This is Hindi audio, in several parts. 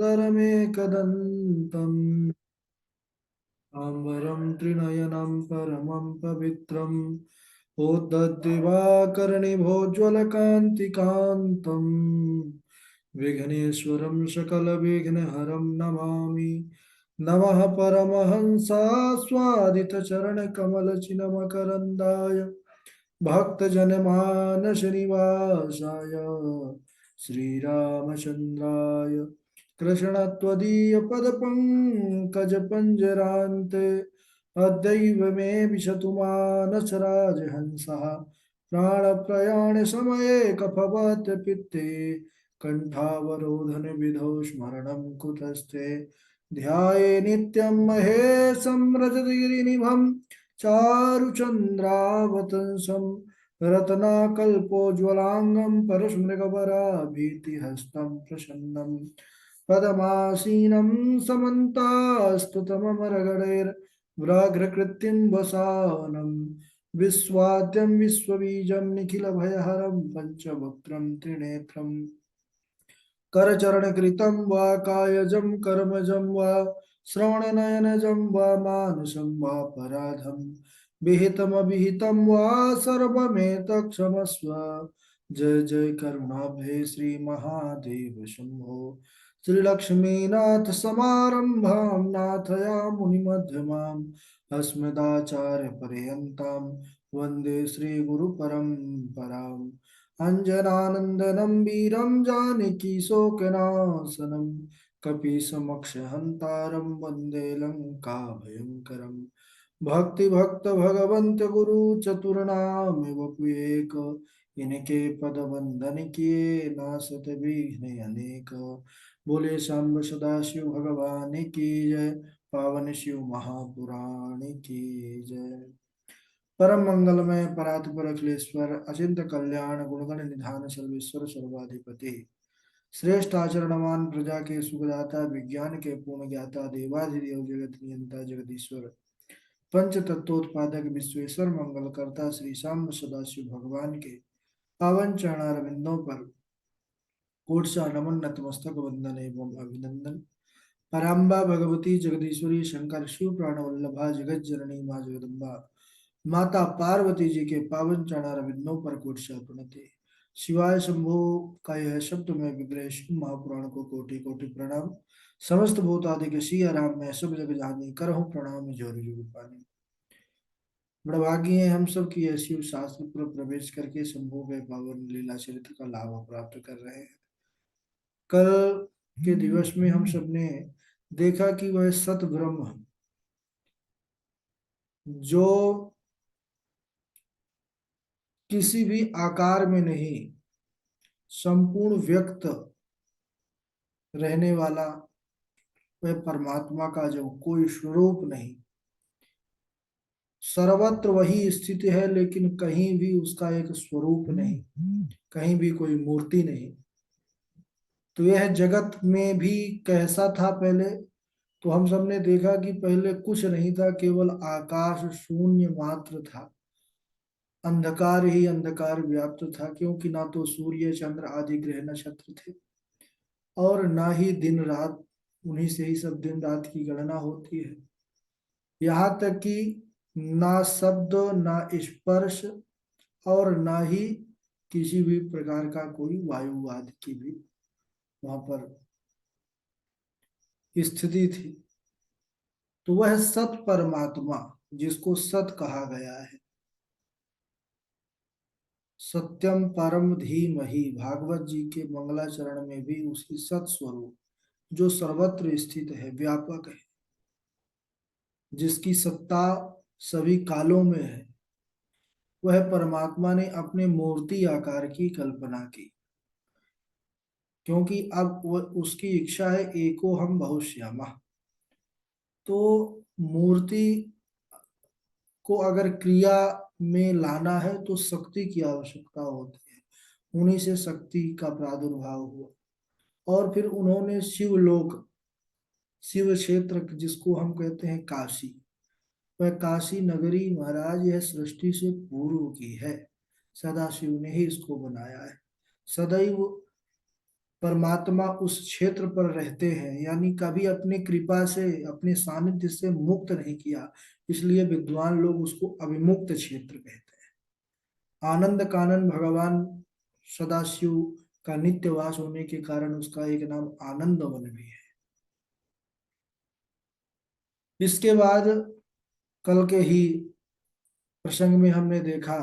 सुन्दरमेकदन्तम् आम्बरं त्रिनयनं परमं पवित्रम् ओद्दद्दिवाकर्णिभोज्ज्वलकान्तिकान्तम् विघ्नेश्वरं सकलविघ्नहरं नमामि। नमः परमहंसास्वादितचरणकमलचिन्मकरन्दाय भक्तजनमानसनिवासाय श्रीरामचन्द्राय कृष्णत्वदीयपदपङ्कजपञ्जरान्ते अद्यैव मे विशतु मानसराजहंसः प्राणप्रयाणसमये कफवात पित्ते कण्ठावरोधनविधौ स्मरणं कुतस्ते ध्याये नित्यं महेशं रजतगिरिनिभं चारुचन्द्रावतंसं रत्नाकल्पोज्ज्वलाङ्गं परस्मृगवराभीतिहस्तं प्रसन्नं पदमासीनं समन्तास्तुतममरगणैर्व्याघ्रकृतिं वसानं विश्वाद्यं विश्वबीजं निखिलभयहरं पञ्चवक्त्रं त्रिनेत्रम् करचरणकृतं वा कायजं कर्मजं वा श्रवणनयनजं वा मानसं वा पराधं विहितमविहितं वा सर्वमेतत्क्षमस्व। जय जय करुणाब्धे श्री महादेव शंभो। श्रीलक्ष्मीनाथ समारंभां नाथयामुनिमध्यमाम् अस्मदाचार्यपर्यन्तां वन्दे श्रीगुरुपरम्पराम्। अञ्जनानन्दनं वीरं जानकी शोकनाशनं कपीशमक्षहन्तारं वन्दे लङ्काभयङ्करम्। भक्तिभक्त भगवन्त गुरु चतुर्नाम वपुएक इनके पद वंदन किए नासत विघ्न अनेक। बोले शाम्ब सदाशिव भगवान की जय, पावन शिव महापुराण की जय। परम मंगलमय परात्पर अखिलेश्वर अचिंत कल्याण गुणगण निधान सर्वेश्वर सर्वाधिपति श्रेष्ठ आचरणवान प्रजा के सुखदाता विज्ञान के पूर्ण ज्ञाता देवाधिदेव जगत नियंता जगदीश्वर पंच तत्वोत्पादक विश्वेश्वर मंगल करता श्री शाम सदाशिव भगवान के पावन चरणारविंदों पर कोट सा नमन नतमस्तक वंदन एवं अभिनंदन। पराम्बा भगवती जगदीश्वरी शंकर शिव प्राण वल्लभा जगत जननी माँ जगदम्बा माता पार्वती जी के पावन चरणारविंदों पर कोटि प्रणति। शिवाय शंभो का यह शब्द में विग्रह शिव महापुराण को कोटि कोटि प्रणाम। समस्त भूतादि के सिया राम में सब जग जानी करहूँ प्रणाम जोर जुग पानी। बड़ा भाग्य है हम सब की शिव शास्त्र पर प्रवेश करके शंभु के पावन लीला चरित्र का लाभ प्राप्त कर रहे हैं। कल के दिवस में हम सब ने देखा कि वह सत ब्रह्म जो किसी भी आकार में नहीं, संपूर्ण व्यक्त रहने वाला वह परमात्मा का जो कोई स्वरूप नहीं, सर्वत्र वही स्थित है लेकिन कहीं भी उसका एक स्वरूप नहीं, कहीं भी कोई मूर्ति नहीं। तो यह जगत में भी कैसा था पहले? तो हम सब ने देखा कि पहले कुछ नहीं था, केवल आकाश शून्य मात्र था, अंधकार ही अंधकार व्याप्त था, क्योंकि ना तो सूर्य चंद्र आदि ग्रह नक्षत्र थे और ना ही दिन रात, उन्हीं से ही सब दिन रात की गणना होती है। यहाँ तक कि ना शब्द ना स्पर्श और ना ही किसी भी प्रकार का कोई वायुवाद की भी वहां पर स्थिति थी। तो वह सत परमात्मा जिसको सत कहा गया है, सत्यम परम धीमहि, भागवत जी के मंगलाचरण में भी उसी सत स्वरूप जो सर्वत्र स्थित है, व्यापक है, जिसकी सत्ता सभी कालों में है, वह परमात्मा ने अपने मूर्ति आकार की कल्पना की। क्योंकि अब वह उसकी इच्छा है एको हम बहुश्यामा। तो मूर्ति को अगर क्रिया में लाना है तो शक्ति की आवश्यकता होती है, उन्हीं से शक्ति का प्रादुर्भाव हुआ। और फिर उन्होंने शिवलोक, शिव क्षेत्र जिसको हम कहते हैं काशी, वह काशी नगरी महाराज यह सृष्टि से पूर्व की है, सदा शिव ने ही इसको बनाया है। सदैव परमात्मा उस क्षेत्र पर रहते हैं, यानी कभी अपनी कृपा से, अपने सानिध्य से मुक्त नहीं किया, इसलिए विद्वान लोग उसको अविमुक्त क्षेत्र कहते हैं। आनंद कानन भगवान सदाशिव का नित्यवास होने के कारण उसका एक नाम आनंद वन भी है। इसके बाद कल के ही प्रसंग में हमने देखा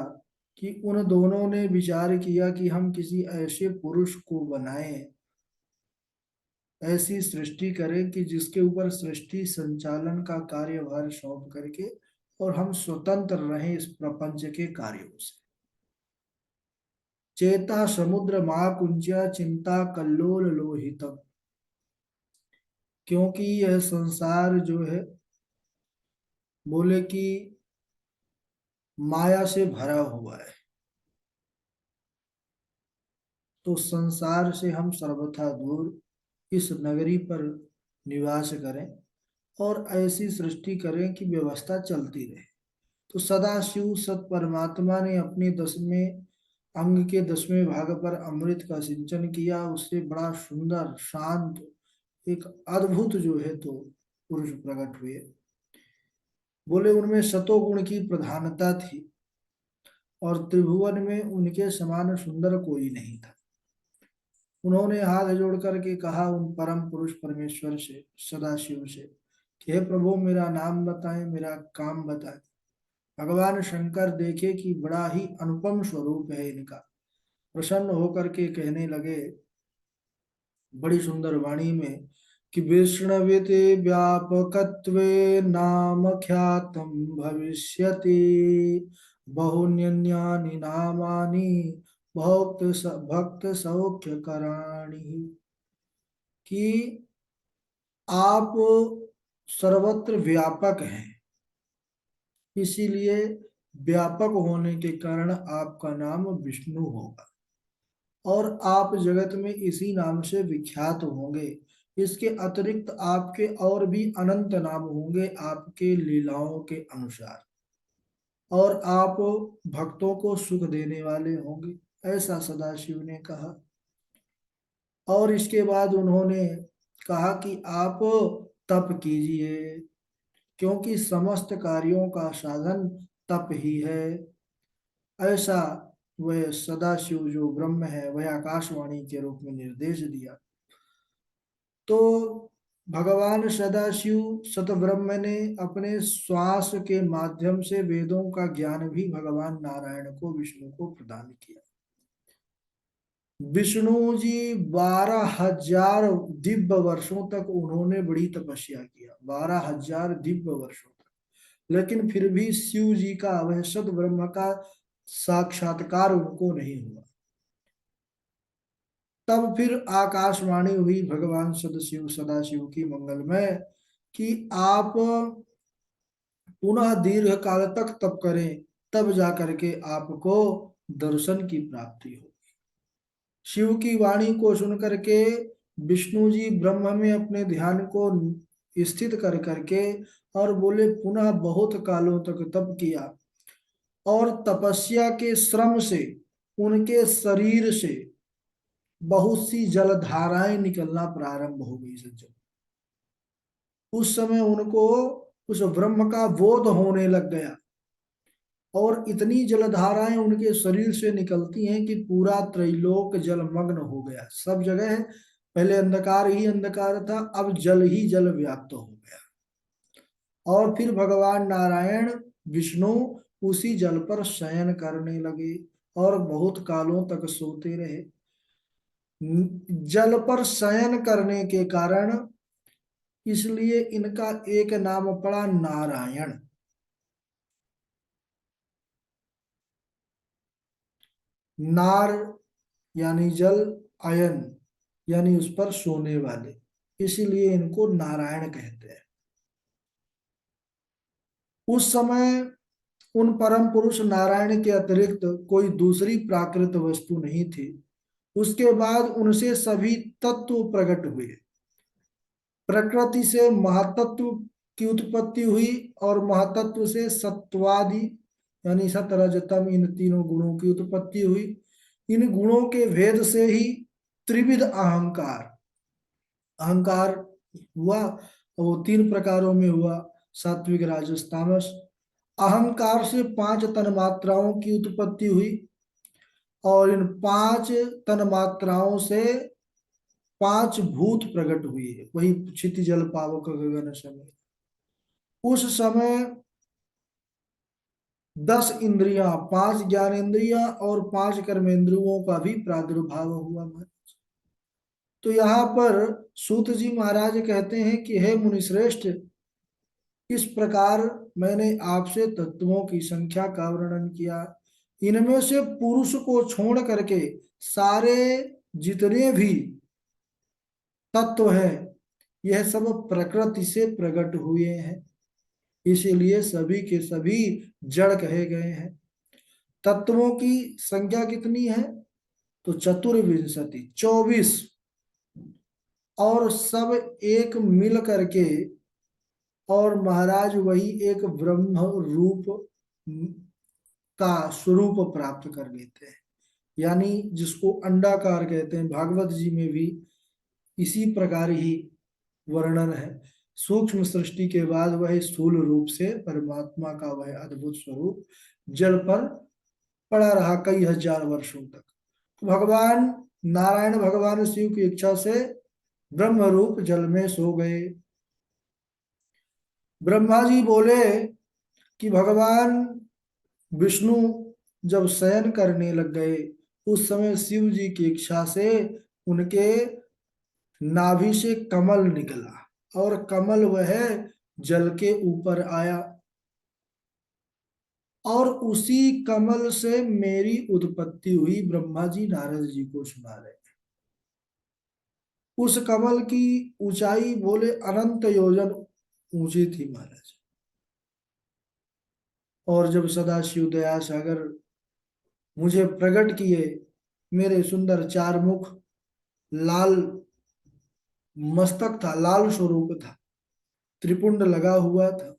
कि उन दोनों ने विचार किया कि हम किसी ऐसे पुरुष को बनाएं, ऐसी सृष्टि करें कि जिसके ऊपर सृष्टि संचालन का कार्यभार सौंप करके और हम स्वतंत्र रहें इस प्रपंच के कार्यों से। चेता समुद्र महाकुंजा चिंता कल्लोल लोहितम, क्योंकि यह संसार जो है बोले कि माया से भरा हुआ है, तो संसार से हम सर्वथा दूर इस नगरी पर निवास करें और ऐसी सृष्टि करें कि व्यवस्था चलती रहे। तो सदाशिव सत परमात्मा ने अपने 10वें अंग के 10वें भाग पर अमृत का सिंचन किया, उससे बड़ा सुंदर शांत एक अद्भुत जो है तो पुरुष प्रकट हुए। बोले उनमें सतोगुण की प्रधानता थी और त्रिभुवन में उनके समान सुंदर कोई नहीं था। उन्होंने हाथ जोड़ करके कहा उन परम पुरुष परमेश्वर से, सदाशिव से, कि हे प्रभु मेरा नाम बताएं, मेरा काम बताएं। भगवान शंकर देखे कि बड़ा ही अनुपम स्वरूप है इनका, प्रसन्न होकर के कहने लगे बड़ी सुंदर वाणी में कि विष्णुविति व्यापकत्वे नाम ख्यातम भविष्यति बहुन्यन्यानि नामानि भक्त सौख्य कराणि, कि आप सर्वत्र व्यापक हैं, इसीलिए व्यापक होने के कारण आपका नाम विष्णु होगा और आप जगत में इसी नाम से विख्यात होंगे। इसके अतिरिक्त आपके और भी अनंत नाम होंगे आपके लीलाओं के अनुसार, और आप भक्तों को सुख देने वाले होंगे, ऐसा सदाशिव ने कहा। और इसके बाद उन्होंने कहा कि आप तप कीजिए, क्योंकि समस्त कार्यों का साधन तप ही है। ऐसा वह सदाशिव जो ब्रह्म है वह आकाशवाणी के रूप में निर्देश दिया। तो भगवान सदाशिव सतब्रह्म ने अपने श्वास के माध्यम से वेदों का ज्ञान भी भगवान नारायण को, विष्णु को प्रदान किया। विष्णु जी 12,000 दिव्य वर्षों तक उन्होंने बड़ी तपस्या किया, 12,000 दिव्य वर्षों तक, लेकिन फिर भी शिव जी का, वह सद ब्रह्म का साक्षात्कार उनको नहीं हुआ। तब फिर आकाशवाणी हुई भगवान सदाशिव की मंगलमय कि आप पुनः दीर्घ काल तक तप करें, तब जाकर के आपको दर्शन की प्राप्ति हो। शिव की वाणी को सुन करके विष्णु जी ब्रह्म में अपने ध्यान को स्थित कर करके और बोले पुनः बहुत कालों तक तप किया और तपस्या के श्रम से उनके शरीर से बहुत सी जलधाराएं निकलना प्रारंभ हो गई सज्जन। उस समय उनको उस ब्रह्म का बोध होने लग गया और इतनी जलधाराएं उनके शरीर से निकलती हैं कि पूरा त्रैलोक जलमग्न हो गया। सब जगह है, पहले अंधकार ही अंधकार था, अब जल ही जल व्याप्त हो गया। और फिर भगवान नारायण विष्णु उसी जल पर शयन करने लगे और बहुत कालों तक सोते रहे। जल पर शयन करने के कारण इसलिए इनका एक नाम पड़ा नारायण। नार यानी जल, अयन यानी उस पर सोने वाले, इसीलिए इनको नारायण कहते हैं। उस समय उन परम पुरुष नारायण के अतिरिक्त कोई दूसरी प्राकृत वस्तु नहीं थी। उसके बाद उनसे सभी तत्व प्रकट हुए। प्रकृति से महातत्व की उत्पत्ति हुई और महातत्व से सत्वादि यानी सत रज तम इन तीनों गुणों की उत्पत्ति हुई। इन गुणों के भेद से ही त्रिविध अहंकार, अहंकार हुआ, वो तीन प्रकारों में हुआ, सात्विक राजस तामस। अहंकार से पांच तन्मात्राओं की उत्पत्ति हुई, और इन पांच तन्मात्राओं से पांच भूत प्रकट हुए, वही क्षिति जल पावक गगन समय। उस समय 10 इंद्रियां, पांच ज्ञानेन्द्रियां और पांच कर्मेंद्रियों का भी प्रादुर्भाव हुआ। तो यहाँ पर सूत जी महाराज कहते हैं कि हे मुनिश्रेष्ठ, इस प्रकार मैंने आपसे तत्वों की संख्या का वर्णन किया। इनमें से पुरुष को छोड़ करके सारे जितने भी तत्व हैं, यह सब प्रकृति से प्रकट हुए हैं, इसीलिए सभी के सभी जड़ कहे गए हैं। तत्वों की संख्या कितनी है? तो चतुर्विंशति, 24। और सब एक मिल करके, और महाराज वही एक ब्रह्म रूप का स्वरूप प्राप्त कर लेते हैं। यानी जिसको अंडाकार कहते हैं, भागवत जी में भी इसी प्रकार ही वर्णन है। सूक्ष्म सृष्टि के बाद वह स्थूल रूप से परमात्मा का वह अद्भुत स्वरूप जल पर पड़ा रहा कई हजार वर्षों तक। तो भगवान नारायण, भगवान शिव की इच्छा से ब्रह्म रूप जल में सो गए। ब्रह्मा जी बोले कि भगवान विष्णु जब शयन करने लग गए, उस समय शिव जी की इच्छा से उनके नाभि से कमल निकला, और कमल वह जल के ऊपर आया, और उसी कमल से मेरी उत्पत्ति हुई। ब्रह्मा जी नारद जी को सुना रहे। उस कमल की ऊंचाई बोले अनंत योजन ऊंची थी महाराज। और जब सदाशिव दया सागर मुझे प्रकट किए, मेरे सुंदर चार मुख, लाल मस्तक था, लाल स्वरूप था, त्रिपुंड लगा हुआ था,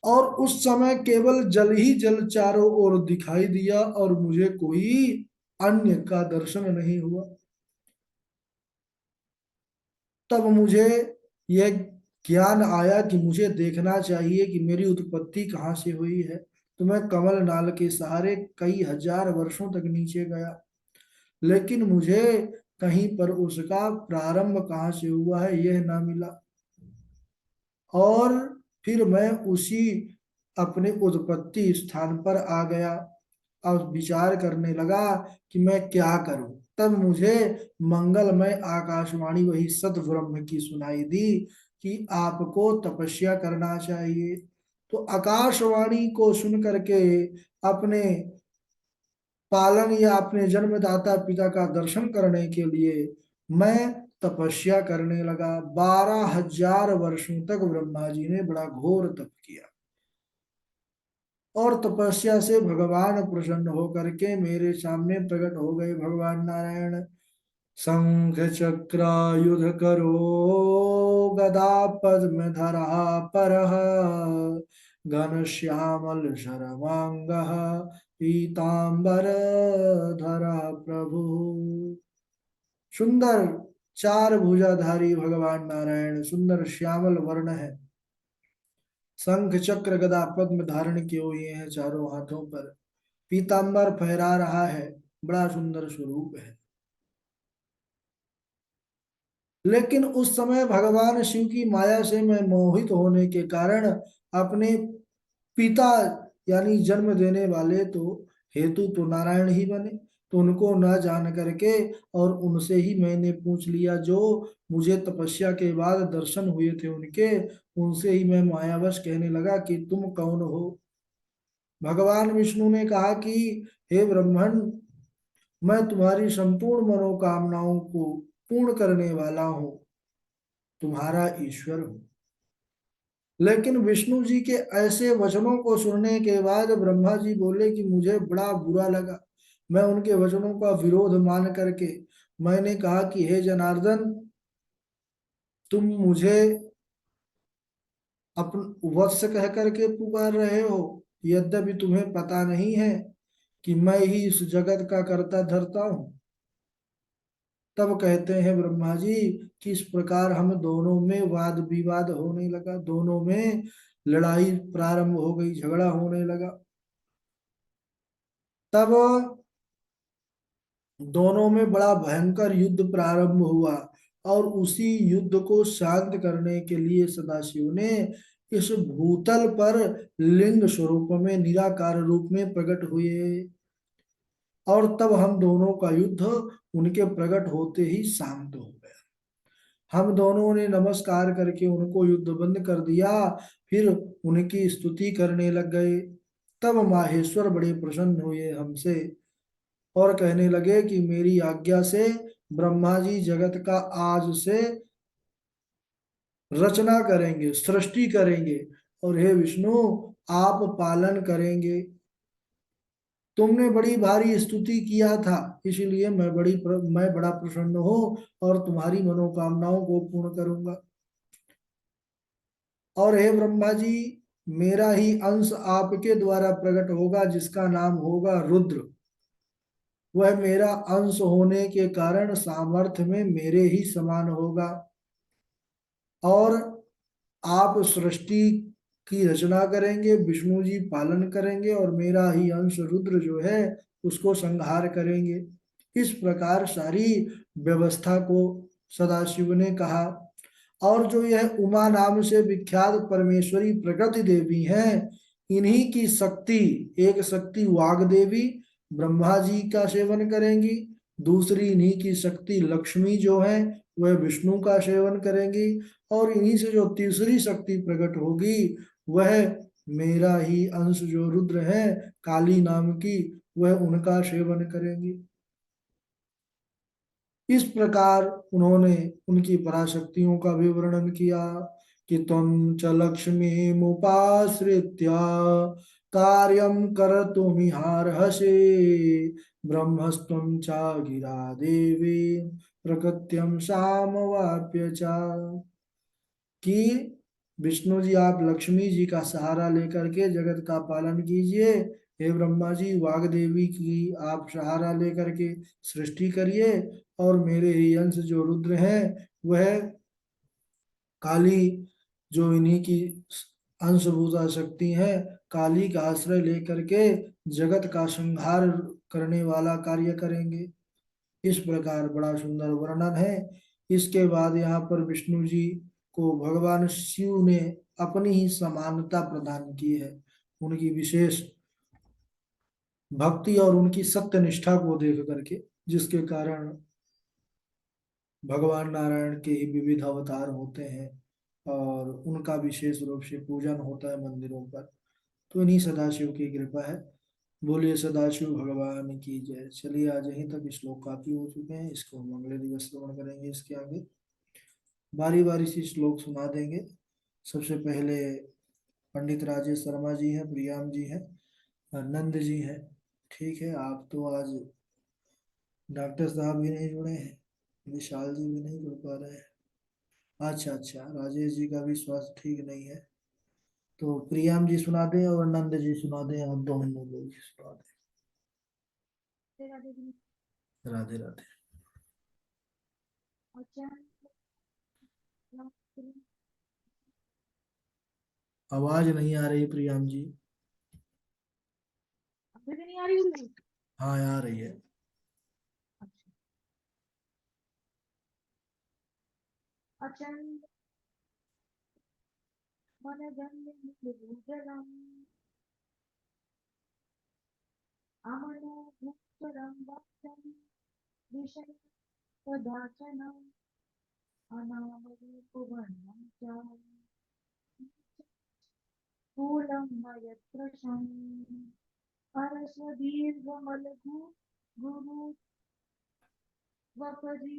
और उस समय केवल जल ही जल चारों ओर दिखाई दिया, और मुझे कोई अन्य का दर्शन नहीं हुआ। तब मुझे यह ज्ञान आया कि मुझे देखना चाहिए कि मेरी उत्पत्ति कहाँ से हुई है। तो मैं कमल नाल के सहारे कई हजार वर्षों तक नीचे गया, लेकिन मुझे कहीं पर उसका प्रारंभ कहाँ से हुआ है यह ना मिला। और फिर मैं उसी अपने उत्पत्ति स्थान पर आ गया, और विचार करने लगा कि मैं क्या करूं। तब मुझे मंगलमय आकाशवाणी वही सत ब्रह्म की सुनाई दी कि आपको तपस्या करना चाहिए। तो आकाशवाणी को सुन करके अपने पालन या अपने जन्मदाता पिता का दर्शन करने के लिए मैं तपस्या करने लगा। 12,000 वर्षों तक ब्रह्मा जी ने बड़ा घोर तप किया, और तपस्या से भगवान प्रसन्न होकर के मेरे सामने प्रकट हो गए। भगवान नारायण शंख चक्रायुध करो गदा पद्म धरा पर घन श्यामल शरमांग पीतांबर धरा प्रभु। सुंदर चार भुजाधारी भगवान नारायण, सुंदर श्यामल वर्ण है, शंख चक्र गदा पद्म धारण किए हुए हैं चारों हाथों पर, पीतांबर फहरा रहा है, बड़ा सुंदर स्वरूप है। लेकिन उस समय भगवान शिव की माया से मैं मोहित होने के कारण अपने पिता यानी जन्म देने वाले तो हेतु तो नारायण ही बने, तो उनको न जान करके और उनसे ही मैंने पूछ लिया, जो मुझे तपस्या के बाद दर्शन हुए थे उनके, उनसे ही मैं मायावश कहने लगा कि तुम कौन हो। भगवान विष्णु ने कहा कि हे ब्रह्मण, मैं तुम्हारी संपूर्ण मनोकामनाओं को पूर्ण करने वाला हूँ, तुम्हारा ईश्वर हूँ। लेकिन विष्णु जी के ऐसे वचनों को सुनने के बाद ब्रह्मा जी बोले कि मुझे बड़ा बुरा लगा। मैं उनके वचनों का विरोध मान करके मैंने कहा कि हे जनार्दन, तुम मुझे अपन वत्स कह करके पुकार रहे हो, यद्यपि तुम्हें पता नहीं है कि मैं ही इस जगत का कर्ता धर्ता हूँ। तब कहते हैं ब्रह्मा जी कि इस प्रकार हम दोनों में वाद विवाद होने लगा, दोनों में लड़ाई प्रारंभ हो गई, झगड़ा होने लगा। तब दोनों में बड़ा भयंकर युद्ध प्रारंभ हुआ, और उसी युद्ध को शांत करने के लिए सदाशिव ने इस भूतल पर लिंग स्वरूप में, निराकार रूप में प्रकट हुए। और तब हम दोनों का युद्ध उनके प्रकट होते ही शांत हो गया। हम दोनों ने नमस्कार करके उनको युद्ध बंद कर दिया, फिर उनकी स्तुति करने लग गए। तब माहेश्वर बड़े प्रसन्न हुए हमसे और कहने लगे कि मेरी आज्ञा से ब्रह्मा जी जगत का आज से रचना करेंगे, सृष्टि करेंगे, और हे विष्णु आप पालन करेंगे। तुमने बड़ी भारी स्तुति किया था, इसलिए मैं बड़ा प्रसन्न हूँ और तुम्हारी मनोकामनाओं को पूर्ण करूंगा। और हे ब्रह्मा जी, मेरा ही अंश आपके द्वारा प्रकट होगा, जिसका नाम होगा रुद्र। वह मेरा अंश होने के कारण सामर्थ्य में मेरे ही समान होगा, और आप सृष्टि की रचना करेंगे, विष्णु जी पालन करेंगे, और मेरा ही अंश रुद्र जो है उसको संहार करेंगे। इस प्रकार सारी व्यवस्था को सदाशिव ने कहा। और जो यह उमा नाम से विख्यात परमेश्वरी प्रकृति देवी हैं, इन्हीं की शक्ति, एक शक्ति वाग देवी ब्रह्मा जी का सेवन करेंगी, दूसरी इन्हीं की शक्ति लक्ष्मी जो है वह विष्णु का सेवन करेंगी, और इन्हीं से जो तीसरी शक्ति प्रकट होगी वह मेरा ही अंश जो रुद्र है काली नाम की, वह उनका सेवन करेंगी। इस प्रकार उन्होंने उनकी पराशक्तियों का भी वर्णन किया कि त्वं च लक्ष्मी मुपाश्रित्य कार्यं कर्तुमिहार्हसि, ब्रह्मस्त्वं च गिरा देवी प्रकृत्यं सामवाप्य च। कि विष्णु जी आप लक्ष्मी जी का सहारा लेकर के जगत का पालन कीजिए, हे ब्रह्मा जी वाग देवी की आप सहारा लेकर के सृष्टि करिए, और मेरे ही अंश जो रुद्र हैं वह काली, जो इन्हीं की अंशभूता शक्ति है, काली का आश्रय लेकर के जगत का संहार करने वाला कार्य करेंगे। इस प्रकार बड़ा सुंदर वर्णन है। इसके बाद यहाँ पर विष्णु जी को भगवान शिव ने अपनी ही समानता प्रदान की है, उनकी विशेष भक्ति और उनकी सत्य निष्ठा को देख करके, जिसके कारण भगवान नारायण के ही विविध अवतार होते हैं और उनका विशेष रूप से पूजन होता है मंदिरों पर। तो इन्हीं सदाशिव की कृपा है। बोलिए सदाशिव भगवान की जय। चलिए आज यहीं तक, श्लोक काफी हो चुके हैं, इसको हम अगले दिवस श्रवण करेंगे। इसके आगे बारी बारी से श्लोक सुना देंगे। सबसे पहले पंडित राजेश शर्मा जी हैं, प्रियाम जी हैं, नंद जी हैं। ठीक है, आप तो आज डॉक्टर साहब भी नहीं जुड़े हैं, विशाल जी भी नहीं जुड़ पा रहे हैं। अच्छा अच्छा, राजेश जी का भी स्वास्थ्य ठीक नहीं है, तो प्रियाम जी सुना दें और नंद जी सुना दें, आप दोनों लोग ही सुना दें। राधे राधे। आवाज नहीं आ रही प्रियाम जी। अभी भी नहीं आ रही। हाँ आ रही है। अचंद मन जलम अमनो भूतरम वक्तम विषय पदाचनम अनामरूपवर्णम च स्थूलम मयत्रशम परस्वदीर्घमलघु गुरु वपरि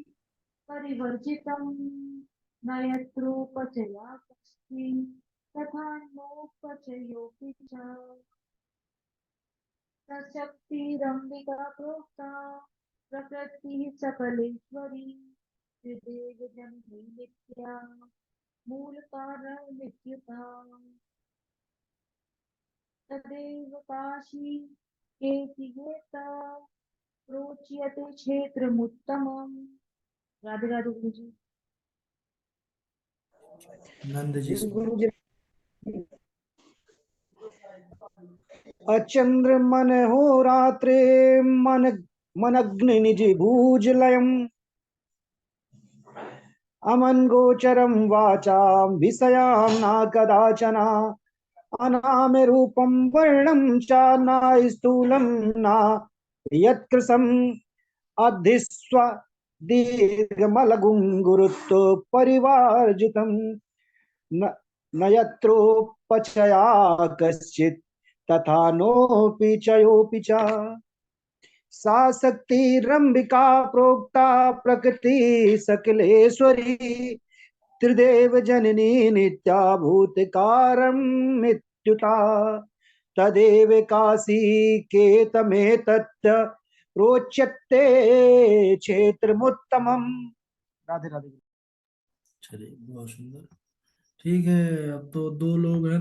परिवर्जितम नयत्रोपचयाकस्ति तथा नोपचयोऽपि च सशक्तिरम्बिका प्रोक्ता प्रकृतिः सकलेश्वरी त्रिदेव जननी नित्या मूलकारणनित्युता तदेव काशी केति येता प्रोच्यते क्षेत्रमुत्तमम् राधे राधे गुरु जी। नंद जी से। गुरु जी। अचंद्र मन हो रात्रे मन मनग्नि निज भूज लयम अमन गोचरम वाचाम विषयाम ना कदाचना अनाम रूपम वर्णम च न स्थूलम न यत्कृशम अधिस्व दीर्घमलगुं गुरुत्व परिवारजितम न न यत्रोपचया कश्चित् तथा नोऽपि चयोऽपि च सा शक्तिरम्बिका प्रोक्ता प्रकृति सकलेश्वरी त्रिदेव जननी नित्या भूतकारमित्युता तदेव काशी केतमेतत् प्रोच्यते क्षेत्रमुत्तमम्। राधे राधे। चलिए बहुत सुंदर। ठीक है, अब तो दो लोग हैं।